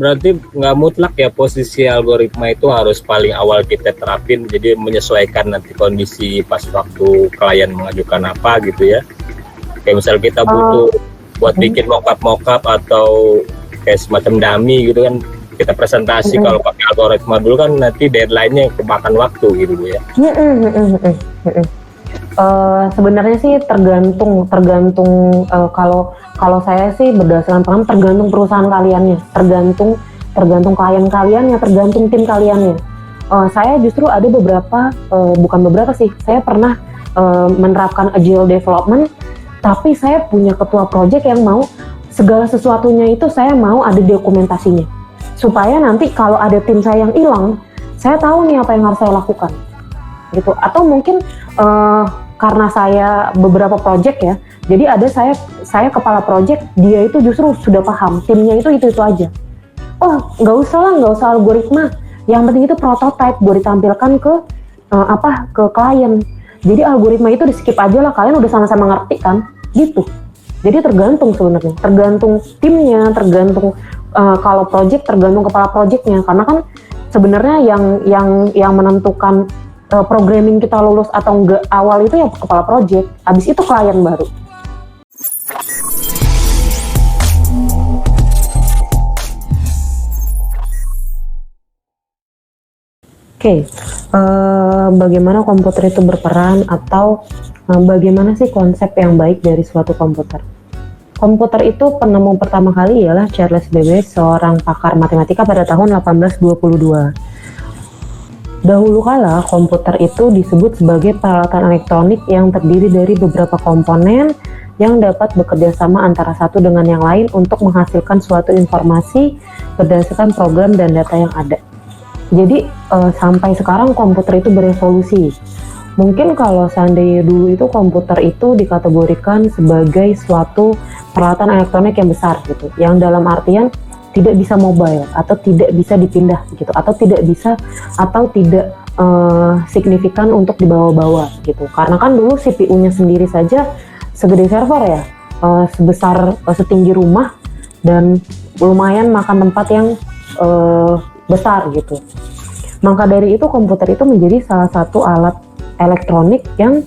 berarti nggak mutlak ya posisi algoritma itu harus paling awal kita terapin, jadi menyesuaikan nanti kondisi pas waktu klien mengajukan apa gitu ya. Kayak misal kita butuh buat bikin mockup atau kayak semacam dummy gitu kan, kita presentasi kalau pakai algoritma dulu kan nanti deadline-nya kemakan waktu gitu Bu ya. Sebenarnya sih tergantung kalau saya sih berdasarkan pengalaman tergantung perusahaan kaliannya, tergantung klien kaliannya, tergantung tim kaliannya. Saya justru ada bukan beberapa sih, saya pernah menerapkan agile development, tapi saya punya ketua project yang mau segala sesuatunya itu saya mau ada dokumentasinya, supaya nanti kalau ada tim saya yang hilang, saya tahu nih apa yang harus saya lakukan gitu. Atau mungkin karena saya beberapa project ya, jadi ada saya kepala project, dia itu justru sudah paham timnya itu aja. Oh nggak usah algoritma, yang penting itu prototype gue ditampilkan ke klien. Jadi algoritma itu di skip aja lah, kalian udah sama-sama ngerti kan gitu. Jadi tergantung sebenarnya, tergantung timnya, tergantung kalau project tergantung kepala projectnya, karena kan sebenarnya yang menentukan programming kita lulus atau enggak awal itu ya kepala project, habis itu klien baru. Oke, bagaimana komputer itu berperan atau bagaimana sih konsep yang baik dari suatu komputer? Komputer itu penemu pertama kali ialah Charles Babbage, seorang pakar matematika pada tahun 1822. Dahulu kala, komputer itu disebut sebagai peralatan elektronik yang terdiri dari beberapa komponen yang dapat bekerja sama antara satu dengan yang lain untuk menghasilkan suatu informasi berdasarkan program dan data yang ada. Jadi sampai sekarang komputer itu berevolusi. Mungkin kalau seandainya dulu itu komputer itu dikategorikan sebagai suatu peralatan elektronik yang besar gitu, yang dalam artian tidak bisa mobile atau tidak bisa dipindah gitu, atau tidak signifikan untuk dibawa-bawa gitu. Karena kan dulu CPU-nya sendiri saja segede server ya, setinggi rumah dan lumayan makan tempat yang besar gitu. Maka dari itu komputer itu menjadi salah satu alat elektronik yang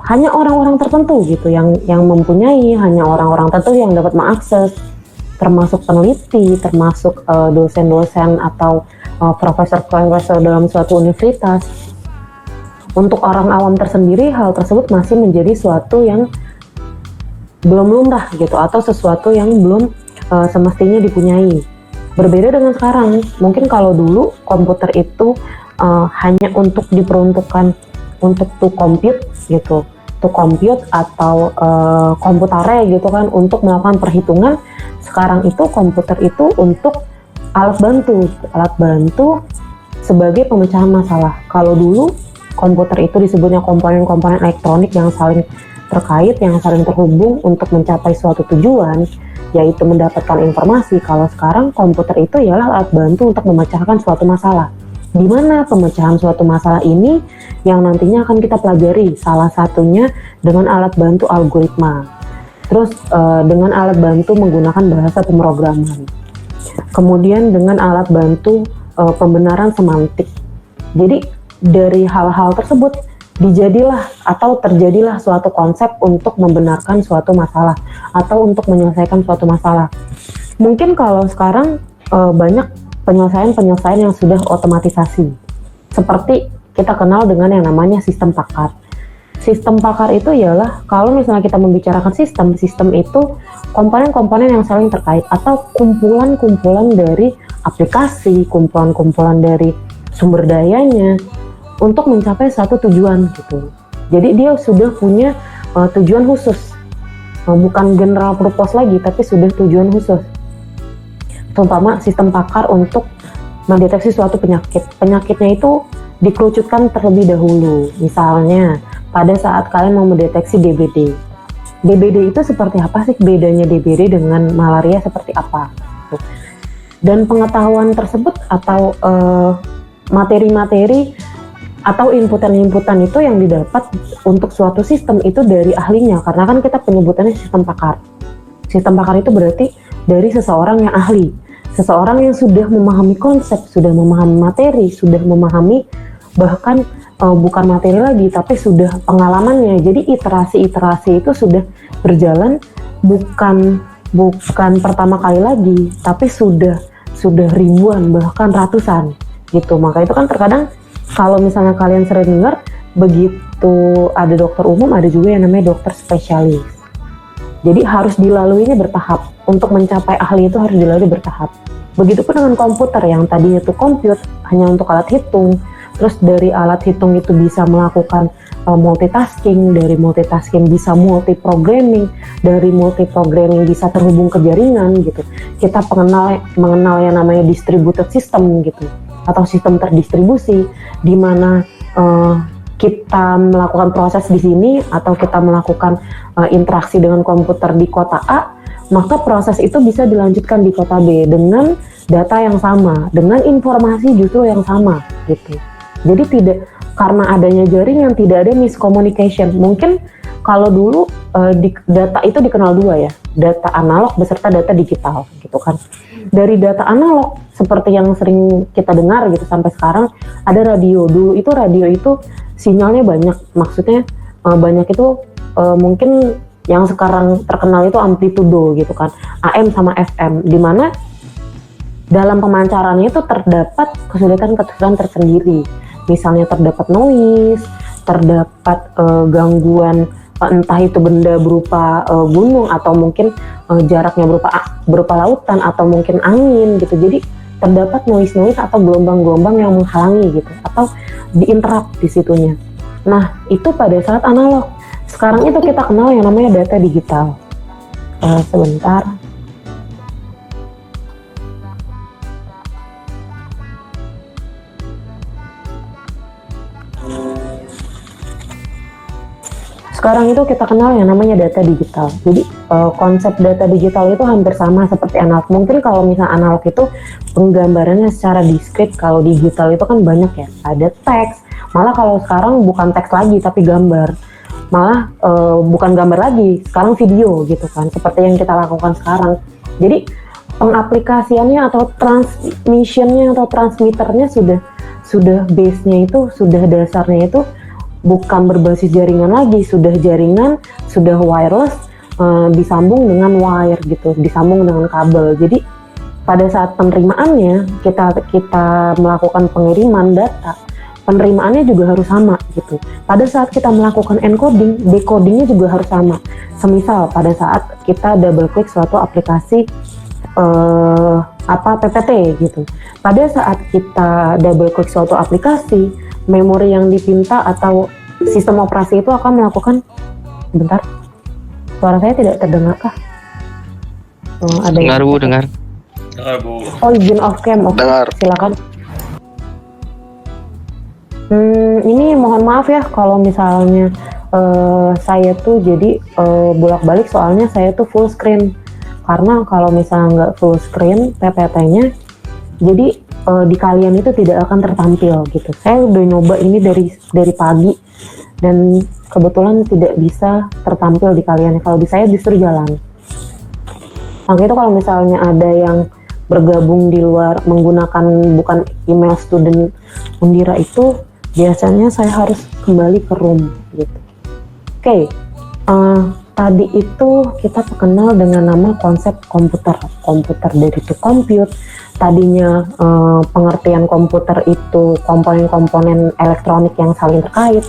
hanya orang-orang tertentu gitu yang mempunyai, hanya orang-orang tertentu yang dapat mengakses, termasuk peneliti, termasuk dosen-dosen atau profesor-profesor dalam suatu universitas. Untuk orang awam tersendiri, hal tersebut masih menjadi suatu yang belum lumrah gitu, atau sesuatu yang belum semestinya dipunyai. Berbeda dengan sekarang, mungkin kalau dulu komputer itu hanya untuk diperuntukkan untuk to compute gitu, to compute atau komputare gitu kan, untuk melakukan perhitungan. Sekarang itu komputer itu untuk alat bantu sebagai pemecahan masalah. Kalau dulu komputer itu disebutnya komponen-komponen elektronik yang saling terkait, yang saling terhubung untuk mencapai suatu tujuan, yaitu mendapatkan informasi. Kalau sekarang komputer itu ialah alat bantu untuk memecahkan suatu masalah. Di mana pemecahan suatu masalah ini yang nantinya akan kita pelajari, salah satunya dengan alat bantu algoritma. Terus dengan alat bantu menggunakan bahasa pemrograman. Kemudian dengan alat bantu pembenaran semantik. Jadi dari hal-hal tersebut terjadilah suatu konsep untuk membenarkan suatu masalah atau untuk menyelesaikan suatu masalah. Mungkin kalau sekarang banyak penyelesaian yang sudah otomatisasi. Seperti kita kenal dengan yang namanya sistem pakar. Sistem pakar itu ialah kalau misalnya kita membicarakan sistem itu komponen-komponen yang saling terkait atau kumpulan-kumpulan dari aplikasi, kumpulan-kumpulan dari sumber dayanya untuk mencapai satu tujuan gitu. Jadi dia sudah punya tujuan khusus, bukan general purpose lagi, tapi sudah tujuan khusus. Terutama sistem pakar untuk mendeteksi suatu penyakit. Penyakitnya itu dikerucutkan terlebih dahulu. Misalnya pada saat kalian mau mendeteksi DBD. DBD itu seperti apa sih, bedanya DBD dengan malaria seperti apa? Dan pengetahuan tersebut atau materi-materi atau inputan-inputan itu yang didapat untuk suatu sistem itu dari ahlinya, karena kan kita penyebutannya sistem pakar. Sistem pakar itu berarti dari seseorang yang ahli, seseorang yang sudah memahami konsep, sudah memahami materi, sudah memahami bahkan bukan materi lagi tapi sudah pengalamannya. Jadi iterasi-iterasi itu sudah berjalan, bukan pertama kali lagi, tapi sudah ribuan bahkan ratusan gitu. Maka itu kan terkadang kalau misalnya kalian sering dengar, begitu ada dokter umum, ada juga yang namanya dokter spesialis. Jadi harus dilaluinya bertahap. Untuk mencapai ahli itu harus dilalui bertahap. Begitupun dengan komputer yang tadinya itu compute hanya untuk alat hitung, terus dari alat hitung itu bisa melakukan multitasking, dari multitasking bisa multi-programming, dari multi-programming bisa terhubung ke jaringan gitu. Kita mengenal yang namanya distributed system gitu, atau sistem terdistribusi, di mana kita melakukan proses di sini atau kita melakukan interaksi dengan komputer di kota A, maka proses itu bisa dilanjutkan di kota B dengan data yang sama, dengan informasi justru yang sama gitu. Jadi tidak, karena adanya jaringan tidak ada miscommunication. Mungkin kalau dulu data itu dikenal dua ya, data analog beserta data digital gitu kan. Dari data analog seperti yang sering kita dengar gitu sampai sekarang ada radio. Dulu itu radio itu sinyalnya banyak, maksudnya banyak itu mungkin yang sekarang terkenal itu amplitudo gitu kan, AM sama FM, di mana dalam pemancarannya itu terdapat kesulitan-kesulitan tersendiri. Misalnya terdapat noise, terdapat gangguan entah itu benda berupa gunung atau mungkin jaraknya berupa lautan atau mungkin angin gitu. Jadi terdapat noise atau gelombang-gelombang yang menghalangi gitu atau diinterrupt di situnya. Nah, itu pada saat analog. Sekarang itu kita kenal yang namanya data digital. Sebentar. Sekarang itu kita kenal yang namanya data digital. Jadi konsep data digital itu hampir sama seperti analog. Mungkin kalau misalnya analog itu penggambarannya secara diskrit, kalau digital itu kan banyak ya. Ada teks, malah kalau sekarang bukan teks lagi tapi gambar. Malah bukan gambar lagi, sekarang video gitu kan. Seperti yang kita lakukan sekarang. Jadi pengaplikasiannya atau transmissionnya atau transmitternya sudah base-nya itu, sudah dasarnya itu bukan berbasis jaringan lagi, sudah jaringan, sudah wireless, disambung dengan wire gitu, disambung dengan kabel. Jadi pada saat penerimaannya kita melakukan pengiriman data, penerimaannya juga harus sama gitu. Pada saat kita melakukan encoding, decodingnya juga harus sama. Semisal pada saat kita double klik suatu aplikasi PPT gitu. Pada saat kita double klik suatu aplikasi, memori yang dipinta atau sistem operasi itu akan melakukan, bentar, suara saya tidak terdengar kah? Ada dengar Bu, dengar. Dengar Bu. Oh, izin off cam, oke, silakan. Ini mohon maaf ya kalau misalnya saya tuh jadi bolak-balik, soalnya saya tuh full screen. Karena kalau misalnya nggak full screen PPT-nya, jadi di kalian itu tidak akan tertampil gitu. Saya udah nyoba ini dari pagi dan kebetulan tidak bisa tertampil di kalian. Kalau di saya justru jalan. Maka itu kalau misalnya ada yang bergabung di luar menggunakan bukan email student Undira itu, biasanya saya harus kembali ke room gitu. Oke. Tadi itu kita kenal dengan nama konsep komputer dari to compute. Tadinya pengertian komputer itu komponen-komponen elektronik yang saling terkait,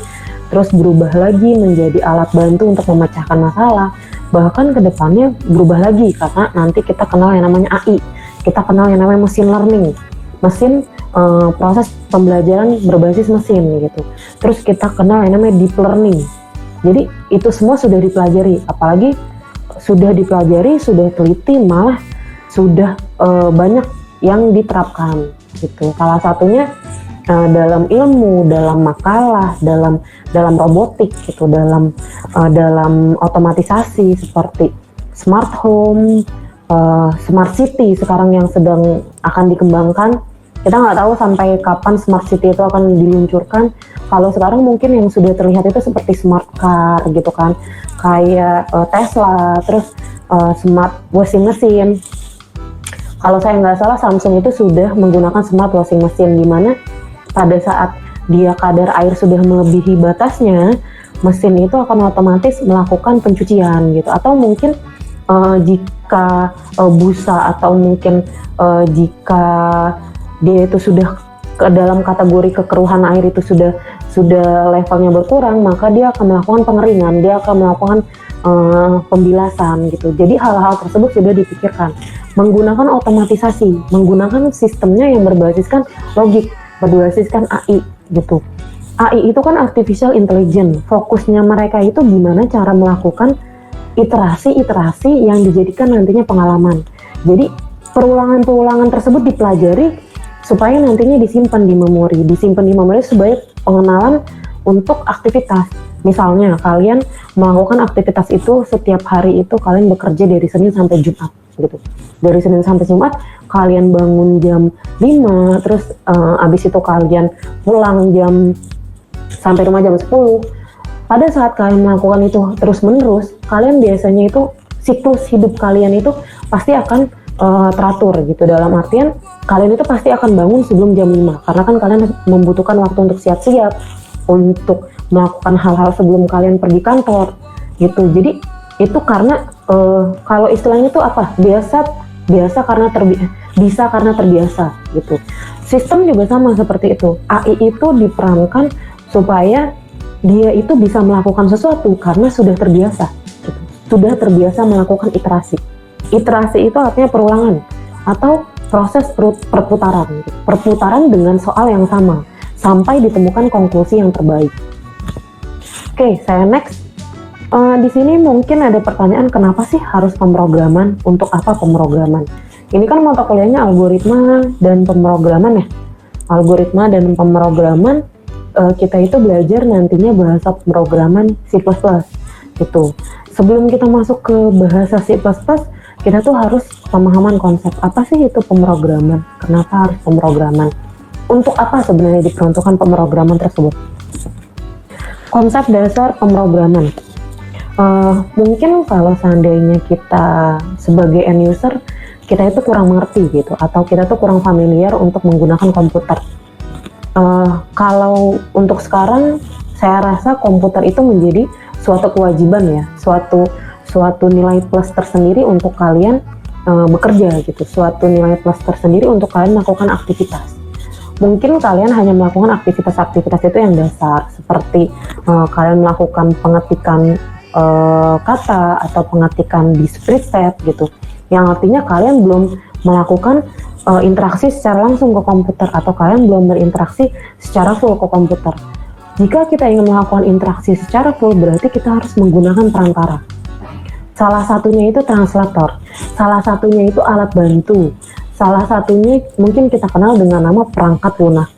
terus berubah lagi menjadi alat bantu untuk memecahkan masalah. Bahkan kedepannya berubah lagi karena nanti kita kenal yang namanya AI, kita kenal yang namanya machine learning, proses pembelajaran berbasis mesin gitu. Terus kita kenal yang namanya deep learning. Jadi itu semua sudah dipelajari, apalagi sudah dipelajari, sudah teliti, malah sudah banyak yang diterapkan gitu. Salah satunya dalam ilmu, dalam makalah, dalam robotik gitu, dalam otomatisasi seperti smart home, smart city sekarang yang sedang akan dikembangkan. Kita nggak tahu sampai kapan smart city itu akan diluncurkan. Kalau sekarang mungkin yang sudah terlihat itu seperti smart car gitu kan, kayak Tesla, terus smart washing machine. Kalau saya nggak salah, Samsung itu sudah menggunakan smart washing machine, di mana pada saat dia kadar air sudah melebihi batasnya, mesin itu akan otomatis melakukan pencucian gitu. Atau mungkin jika busa atau mungkin jika dia itu sudah ke dalam kategori kekeruhan air itu sudah levelnya berkurang, maka dia akan melakukan pengeringan, dia akan melakukan pembilasan gitu. Jadi hal-hal tersebut sudah dipikirkan menggunakan otomatisasi, menggunakan sistemnya yang berbasiskan logik, berbasiskan AI gitu. AI itu kan artificial intelligence. Fokusnya mereka itu gimana cara melakukan iterasi-iterasi yang dijadikan nantinya pengalaman. Jadi perulangan-perulangan tersebut dipelajari supaya nantinya disimpan di memori sebagai pengenalan untuk aktivitas. Misalnya kalian melakukan aktivitas itu setiap hari itu kalian bekerja dari Senin sampai Jumat gitu. Dari Senin sampai Jumat kalian bangun jam 5, terus abis itu kalian pulang sampai rumah jam 10. Pada saat kalian melakukan itu terus-menerus, kalian biasanya itu siklus hidup kalian itu pasti akan teratur gitu. Dalam artian kalian itu pasti akan bangun sebelum jam 5 karena kan kalian membutuhkan waktu untuk siap-siap, untuk melakukan hal-hal sebelum kalian pergi kantor gitu. Jadi itu karena kalau istilahnya itu apa? Biasa karena bisa karena terbiasa gitu. Sistem juga sama seperti itu. AI itu diperankan supaya dia itu bisa melakukan sesuatu karena sudah terbiasa gitu. Sudah terbiasa melakukan iterasi. Iterasi itu artinya perulangan atau proses perputaran gitu. Perputaran dengan soal yang sama sampai ditemukan konklusi yang terbaik. Oke, saya next. Di sini mungkin ada pertanyaan, kenapa sih harus pemrograman? Untuk apa pemrograman? Ini kan mata kuliahnya algoritma dan pemrograman ya. Algoritma dan pemrograman, kita itu belajar nantinya bahasa pemrograman C++ gitu. Sebelum kita masuk ke bahasa C++, kita tuh harus pemahaman konsep apa sih itu pemrograman? Kenapa harus pemrograman? Untuk apa sebenarnya diperuntukkan pemrograman tersebut? Konsep dasar pemrograman. Mungkin kalau seandainya kita sebagai end user, kita itu kurang mengerti gitu, atau kita tuh kurang familiar untuk menggunakan komputer. Kalau untuk sekarang, saya rasa komputer itu menjadi suatu kewajiban ya, suatu nilai plus tersendiri untuk kalian bekerja gitu, suatu nilai plus tersendiri untuk kalian melakukan aktivitas. Mungkin kalian hanya melakukan aktivitas-aktivitas itu yang dasar, seperti kalian melakukan pengetikan kata atau pengetikan di spreadsheet gitu, yang artinya kalian belum melakukan interaksi secara langsung ke komputer, atau kalian belum berinteraksi secara full ke komputer. Jika kita ingin melakukan interaksi secara full, berarti kita harus menggunakan perantara. Salah satunya itu translator, salah satunya itu alat bantu, salah satunya mungkin kita kenal dengan nama perangkat lunak.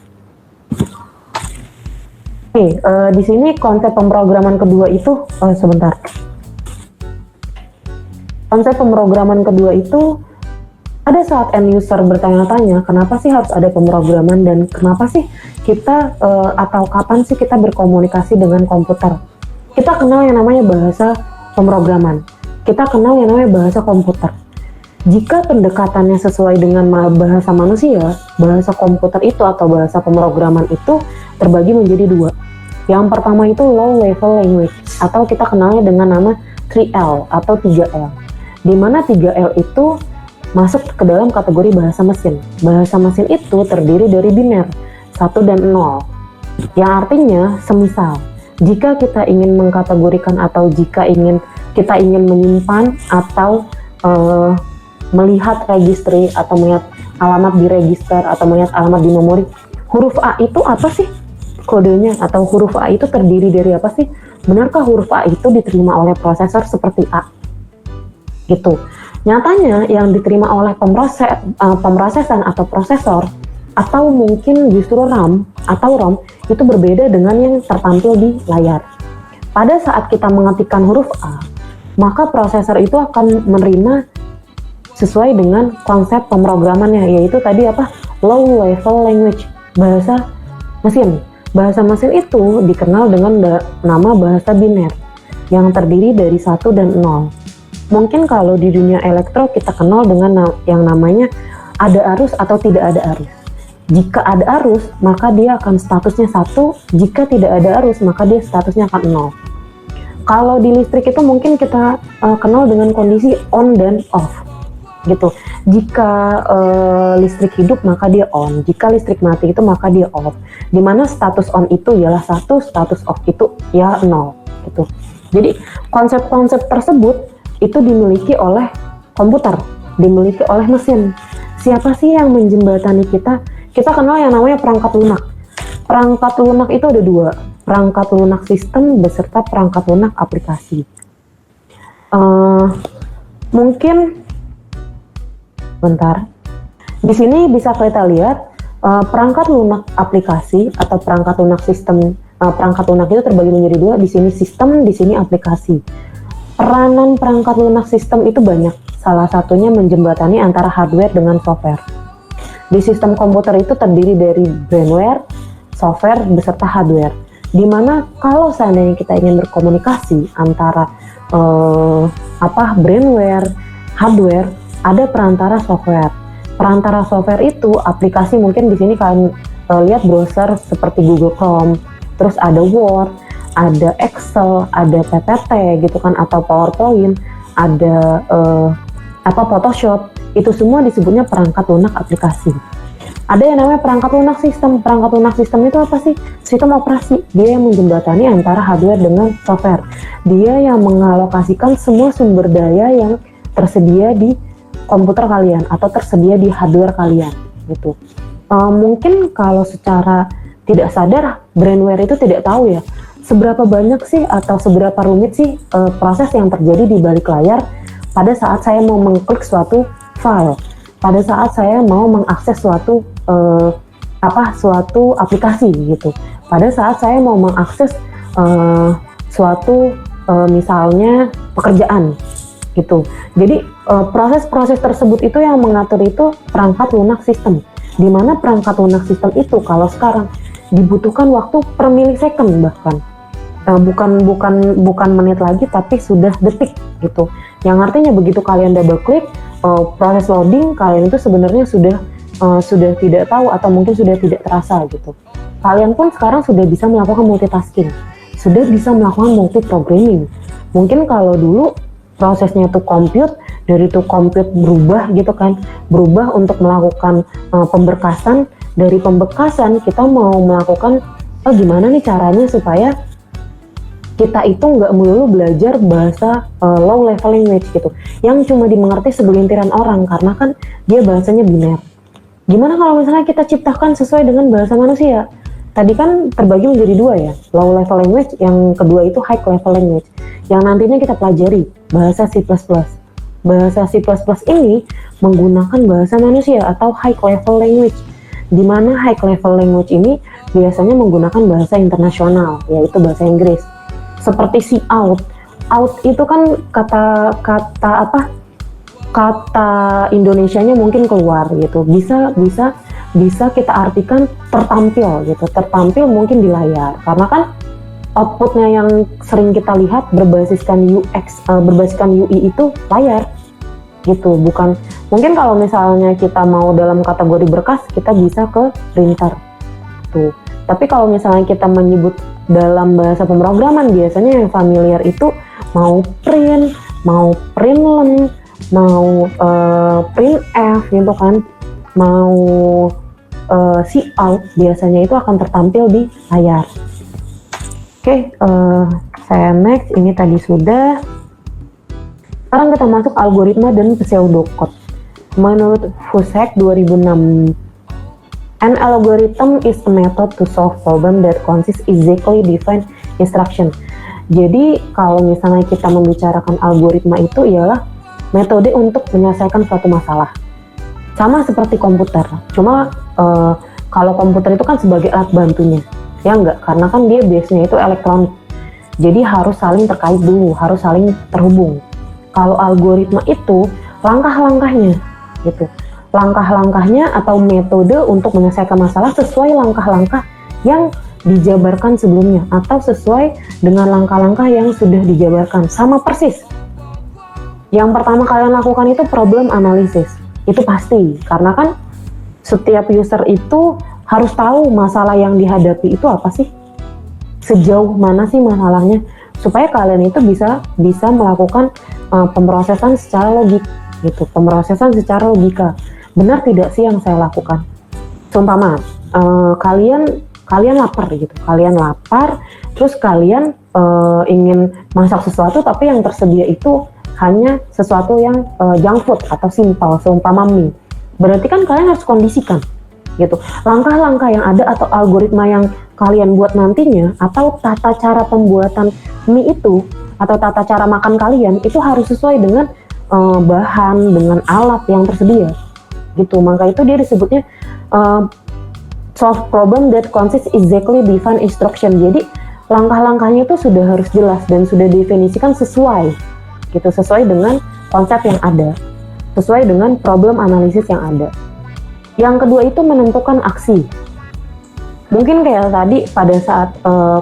Oke, di sini konsep pemrograman kedua itu, sebentar. Konsep pemrograman kedua itu, ada saat end user bertanya-tanya, kenapa sih harus ada pemrograman dan kenapa sih kita, atau kapan sih kita berkomunikasi dengan komputer. Kita kenal yang namanya bahasa pemrograman, kita kenal yang namanya bahasa komputer. Jika pendekatannya sesuai dengan bahasa manusia, bahasa komputer itu atau bahasa pemrograman itu terbagi menjadi dua. Yang pertama itu low level language, atau kita kenalnya dengan nama 3L atau 3L. Di mana 3L itu masuk ke dalam kategori bahasa mesin. Bahasa mesin itu terdiri dari biner, 1 dan 0. Yang artinya semisal, jika kita ingin mengkategorikan atau jika kita ingin menyimpan atau melihat registry atau melihat alamat di register atau melihat alamat di memori, huruf A itu apa sih kodenya, atau huruf A itu terdiri dari apa sih? Benarkah huruf A itu diterima oleh prosesor seperti A? Gitu. Nyatanya yang diterima oleh pemrosesan atau prosesor atau mungkin justru RAM atau ROM itu berbeda dengan yang tertampil di layar. Pada saat kita mengetikkan huruf A, maka prosesor itu akan menerima sesuai dengan konsep pemrogramannya, yaitu tadi apa? Low level language, bahasa mesin. Bahasa mesin itu dikenal dengan nama bahasa biner yang terdiri dari 1 dan 0. Mungkin kalau di dunia elektro kita kenal dengan yang namanya ada arus atau tidak ada arus. Jika ada arus, maka dia akan statusnya 1, jika tidak ada arus, maka dia statusnya akan 0. Kalau di listrik itu mungkin kita kenal dengan kondisi on dan off, gitu. Jika listrik hidup, maka dia on. Jika listrik mati itu, maka dia off. Dimana status on itu ialah 1, status off itu ya 0, gitu. Jadi konsep-konsep tersebut itu dimiliki oleh komputer, dimiliki oleh mesin. Siapa sih yang menjembatani kita? Kita kenal yang namanya perangkat lunak. Perangkat lunak itu ada 2, perangkat lunak sistem beserta perangkat lunak aplikasi. Mungkin, bentar. Di sini bisa kita lihat perangkat lunak aplikasi atau perangkat lunak sistem. Perangkat lunak itu terbagi menjadi 2. Di sini sistem, di sini aplikasi. Peranan perangkat lunak sistem itu banyak. Salah satunya menjembatani antara hardware dengan software. Di sistem komputer itu terdiri dari brainware, software beserta hardware. Dimana kalau seandainya kita ingin berkomunikasi antara brainware, hardware, ada perantara software. Perantara software itu aplikasi, mungkin di sini kalian lihat browser seperti Google Chrome, terus ada Word, ada Excel, ada PPT gitu kan, atau PowerPoint, ada Photoshop. Itu semua disebutnya perangkat lunak aplikasi. Ada yang namanya perangkat lunak sistem. Perangkat lunak sistem itu apa sih? Sistem operasi. Dia yang menjembatani antara hardware dengan software. Dia yang mengalokasikan semua sumber daya yang tersedia di komputer kalian atau tersedia di hardware kalian gitu. Mungkin kalau secara tidak sadar, brainware itu tidak tahu ya seberapa banyak sih atau seberapa rumit sih proses yang terjadi di balik layar pada saat saya mau mengklik suatu file, pada saat saya mau mengakses suatu suatu aplikasi gitu, pada saat saya mau mengakses suatu misalnya pekerjaan gitu. Jadi proses-proses tersebut itu yang mengatur itu perangkat lunak sistem. Di mana perangkat lunak sistem itu kalau sekarang dibutuhkan waktu per milisecond bahkan. Bukan menit lagi tapi sudah detik gitu. Yang artinya begitu kalian double klik, proses loading kalian itu sebenarnya sudah tidak tahu atau mungkin sudah tidak terasa gitu. Kalian pun sekarang sudah bisa melakukan multitasking, sudah bisa melakukan multi programming. Mungkin kalau dulu prosesnya tuh compute, dari tuh compute berubah gitu kan, berubah untuk melakukan pemberkasan. Dari pembekasan kita mau melakukan gimana nih caranya supaya kita itu nggak melulu belajar bahasa low level language gitu, yang cuma dimengerti segelintiran orang karena kan dia bahasanya biner. Gimana kalau misalnya kita ciptakan sesuai dengan bahasa manusia? Tadi kan terbagi menjadi 2 ya, low level language, yang kedua itu high level language, yang nantinya kita pelajari bahasa C++. Bahasa C++ ini menggunakan bahasa manusia atau high level language, di mana high level language ini biasanya menggunakan bahasa internasional, yaitu bahasa Inggris. Seperti si out itu kan kata Indonesianya mungkin keluar gitu, bisa kita artikan tertampil gitu, tertampil mungkin di layar, karena kan outputnya yang sering kita lihat berbasiskan UX, berbasiskan UI itu layar gitu. Bukan, mungkin kalau misalnya kita mau dalam kategori berkas kita bisa ke printer tuh, tapi kalau misalnya kita menyebut dalam bahasa pemrograman, biasanya yang familiar itu mau print, mau println, mau printf gitu kan, mau cout, biasanya itu akan tertampil di layar. Oke, saya next. Ini tadi sudah. Sekarang kita masuk algoritma dan pseudocode. Menurut Fussek 2006, an algorithm is a method to solve problem that consists exactly defined instruction. Jadi kalau misalnya kita membicarakan algoritma itu ialah metode untuk menyelesaikan suatu masalah. Sama seperti komputer, cuma kalau komputer itu kan sebagai alat bantunya, ya enggak, karena kan dia biasanya itu elektronik. Jadi harus saling terkait dulu, harus saling terhubung. Kalau algoritma itu langkah-langkahnya gitu. Langkah-langkahnya atau metode untuk menyelesaikan masalah sesuai langkah-langkah yang dijabarkan sebelumnya atau sesuai dengan langkah-langkah yang sudah dijabarkan, sama persis. Yang pertama kalian lakukan itu problem analysis. Itu pasti, karena kan setiap user itu harus tahu masalah yang dihadapi itu apa sih, sejauh mana sih masalahnya, supaya kalian itu bisa melakukan pemrosesan secara logik gitu, pemrosesan secara logika. Benar tidak sih yang saya lakukan? Seumpama kalian lapar gitu, kalian lapar, terus kalian ingin masak sesuatu tapi yang tersedia itu hanya sesuatu yang junk food atau simpel, seumpama mie. Berarti kan kalian harus kondisikan gitu. Langkah-langkah yang ada atau algoritma yang kalian buat nantinya, atau tata cara pembuatan mie itu, atau tata cara makan kalian itu harus sesuai dengan bahan, dengan alat yang tersedia gitu. Maka itu dia disebutnya solve problem that consists exactly defined instruction. Jadi langkah-langkahnya itu sudah harus jelas dan sudah definisikan sesuai gitu, sesuai dengan konsep yang ada, sesuai dengan problem analisis yang ada. Yang kedua itu menentukan aksi. Mungkin kayak tadi pada saat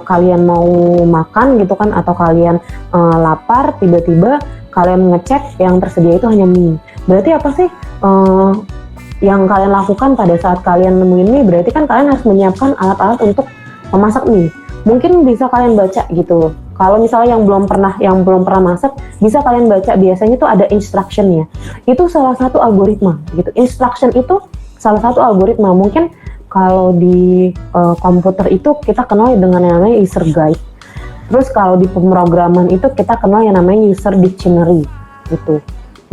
kalian mau makan gitu kan, atau kalian lapar, tiba-tiba kalian ngecek yang tersedia itu hanya mie. Berarti apa sih yang kalian lakukan pada saat kalian nemuin mie? Berarti kan kalian harus menyiapkan alat-alat untuk memasak mie. Mungkin bisa kalian baca gitu. Kalau misalnya yang belum pernah masak, bisa kalian baca, biasanya tuh ada instruction-nya. Itu salah satu algoritma gitu. Instruction itu salah satu algoritma. Mungkin kalau di komputer itu kita kenal dengan yang namanya user guide. Terus kalau di pemrograman itu kita kenal yang namanya user dictionary gitu.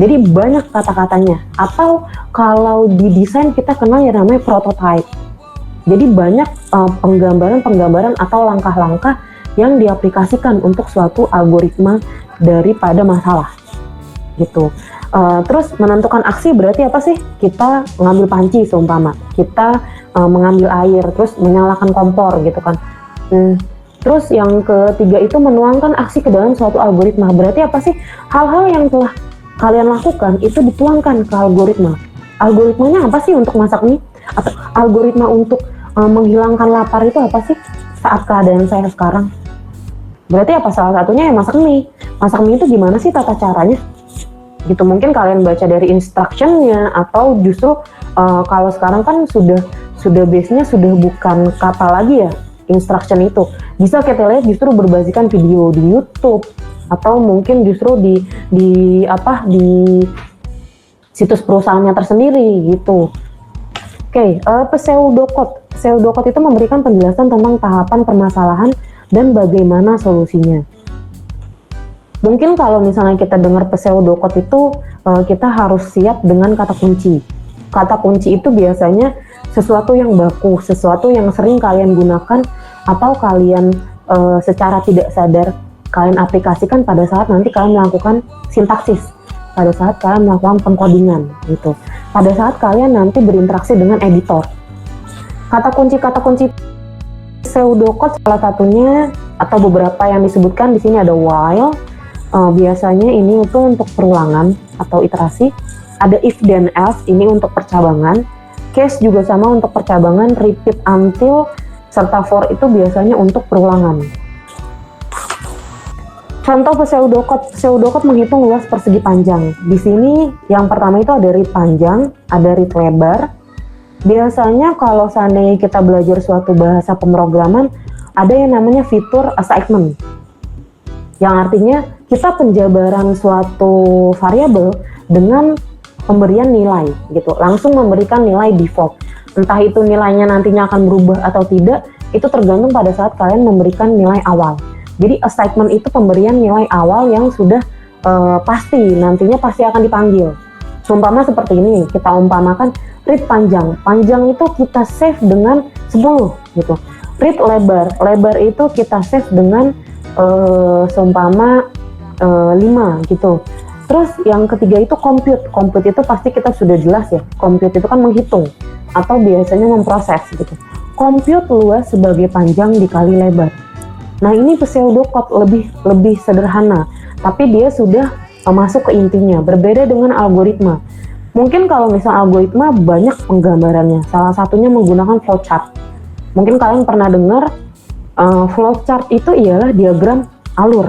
Jadi banyak kata-katanya. Atau kalau di desain kita kenal yang namanya prototype. Jadi banyak penggambaran atau langkah-langkah yang diaplikasikan untuk suatu algoritma daripada masalah gitu. Terus menentukan aksi berarti apa sih? Kita mengambil panci seumpama, kita mengambil air, terus menyalakan kompor gitu kan. Terus yang ketiga itu menuangkan aksi ke dalam suatu algoritma. Berarti apa sih? Hal-hal yang telah kalian lakukan itu dituangkan ke algoritma. Algoritmanya apa sih untuk masak mie? Atau algoritma untuk menghilangkan lapar itu apa sih saat keadaan saya sekarang? Berarti apa? Salah satunya yang masak mie. Masak mie itu gimana sih tata caranya? Gitu, mungkin kalian baca dari instruction-nya, atau justru kalau sekarang kan sudah base-nya sudah bukan kata lagi ya, instruction itu. Bisa kita lihat justru berbasiskan video di YouTube, atau mungkin justru di situs perusahaannya tersendiri gitu. Oke, pseudocode. Pseudocode itu memberikan penjelasan tentang tahapan permasalahan dan bagaimana solusinya. Mungkin kalau misalnya kita dengar pseudocode itu kita harus siap dengan kata kunci. Kata kunci itu biasanya sesuatu yang baku, sesuatu yang sering kalian gunakan atau kalian secara tidak sadar kalian aplikasikan pada saat nanti kalian melakukan sintaksis, pada saat kalian melakukan pengkodingan gitu. Pada saat kalian nanti berinteraksi dengan editor. Kata kunci pseudocode salah satunya atau beberapa yang disebutkan di sini ada while. Biasanya ini itu untuk perulangan atau iterasi. Ada if then else, ini untuk percabangan. Case juga sama untuk percabangan. Repeat until serta for itu biasanya untuk perulangan. Contoh pseudocode. Pseudocode menghitung luas persegi panjang. Di sini yang pertama itu ada read panjang, ada read lebar. Biasanya kalau seandainya kita belajar suatu bahasa pemrograman, ada yang namanya fitur assignment, yang artinya kita penjabaran suatu variabel dengan pemberian nilai gitu, langsung memberikan nilai default. Entah itu nilainya nantinya akan berubah atau tidak, itu tergantung pada saat kalian memberikan nilai awal. Jadi assignment itu pemberian nilai awal yang sudah pasti, nantinya pasti akan dipanggil. Seumpama seperti ini, kita umpamakan read panjang. Panjang itu kita save dengan 10 gitu. Read lebar. Lebar itu kita save dengan seumpama 5 gitu. Terus yang ketiga itu compute. Compute itu pasti kita sudah jelas ya. Compute itu kan menghitung atau biasanya memproses gitu. Compute luas sebagai panjang dikali lebar. Nah ini pseudocode lebih sederhana, tapi dia sudah masuk ke intinya. Berbeda dengan algoritma. Mungkin kalau misal algoritma banyak penggambarannya. Salah satunya menggunakan flowchart. Mungkin kalian pernah dengar flowchart itu ialah diagram alur.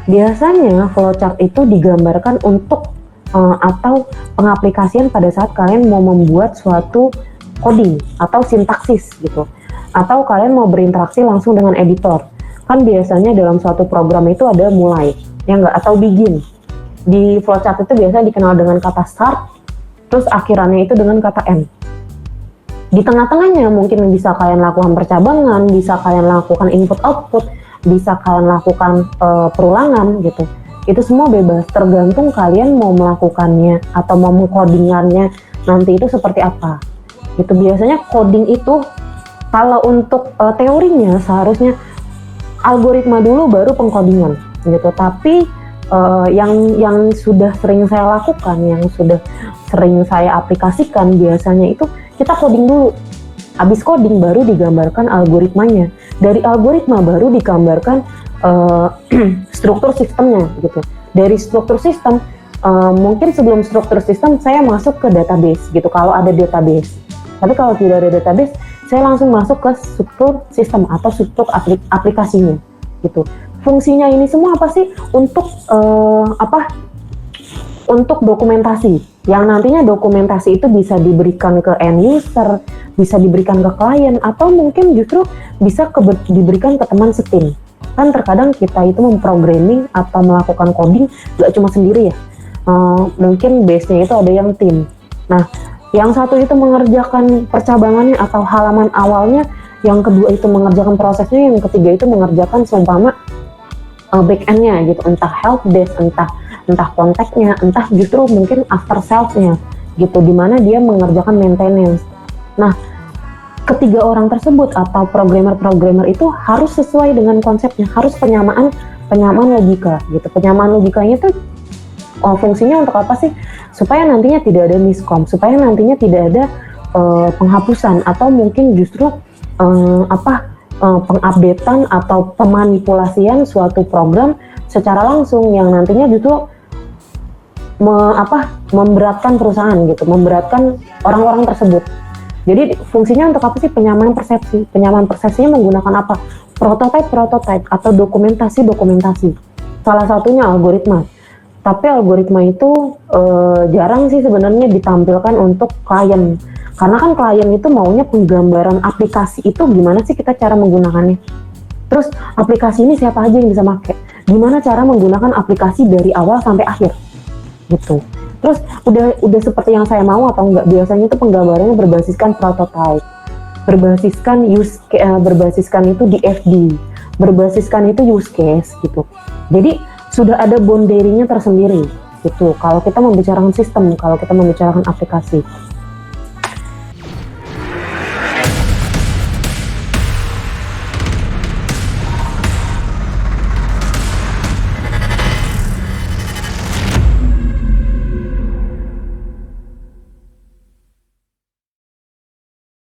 Biasanya flowchart itu digambarkan untuk atau pengaplikasian pada saat kalian mau membuat suatu coding atau sintaksis gitu, atau kalian mau berinteraksi langsung dengan editor. Kan biasanya dalam suatu program itu ada mulai, ya enggak, atau begin. Di flowchart itu biasanya dikenal dengan kata start, terus akhirannya itu dengan kata end. Di tengah-tengahnya mungkin bisa kalian lakukan percabangan, bisa kalian lakukan input-output, bisa kalian lakukan perulangan gitu. Itu semua bebas, tergantung kalian mau melakukannya atau mau mengcodingannya nanti itu seperti apa. Gitu. Biasanya coding itu kalau untuk teorinya seharusnya algoritma dulu baru pengkodingan gitu. Tapi yang sudah sering saya lakukan, yang sudah sering saya aplikasikan biasanya itu kita coding dulu. Habis coding baru digambarkan algoritmanya. Dari algoritma baru digambarkan struktur sistemnya gitu. Dari struktur sistem mungkin sebelum struktur sistem saya masuk ke database gitu kalau ada database. Tapi kalau tidak ada database, saya langsung masuk ke struktur sistem atau struktur aplikasinya gitu. Fungsinya ini semua apa sih? Untuk untuk dokumentasi. Yang nantinya dokumentasi itu bisa diberikan ke end user, bisa diberikan ke klien, atau mungkin justru bisa diberikan ke teman setim. Kan terkadang kita itu memprogramming atau melakukan coding gak cuma sendiri ya. Mungkin base-nya itu ada yang tim. Nah, yang satu itu mengerjakan percabangannya atau halaman awalnya, yang kedua itu mengerjakan prosesnya, yang ketiga itu mengerjakan seumpama back-end-nya gitu, entah help desk, entah kontaknya, entah justru mungkin after sales-nya gitu, dimana dia mengerjakan maintenance. Nah, ketiga orang tersebut atau programmer itu harus sesuai dengan konsepnya, harus penyamaan logika gitu. Penyamaan logikanya itu fungsinya untuk apa sih? Supaya nantinya tidak ada miskom, supaya nantinya tidak ada penghapusan atau mungkin justru pengupdatean atau pemanipulasian suatu program secara langsung yang nantinya justru memberatkan perusahaan gitu, memberatkan orang-orang tersebut. Jadi fungsinya untuk apa sih? Penyamaan persepsi. Penyamaan persepsinya menggunakan apa? Prototype atau dokumentasi. Salah satunya algoritma. Tapi algoritma itu jarang sih sebenarnya ditampilkan untuk klien. Karena kan klien itu maunya penggambaran aplikasi itu gimana sih kita cara menggunakannya. Terus aplikasi ini siapa aja yang bisa pakai. Gimana cara menggunakan aplikasi dari awal sampai akhir. Gitu. Terus udah seperti yang saya mau atau enggak, biasanya itu penggambarannya berbasiskan prototype, berbasiskan itu DFD, berbasiskan itu use case gitu. Jadi sudah ada boundary-nya tersendiri gitu. Kalau kita membicarakan sistem, kalau kita membicarakan aplikasi.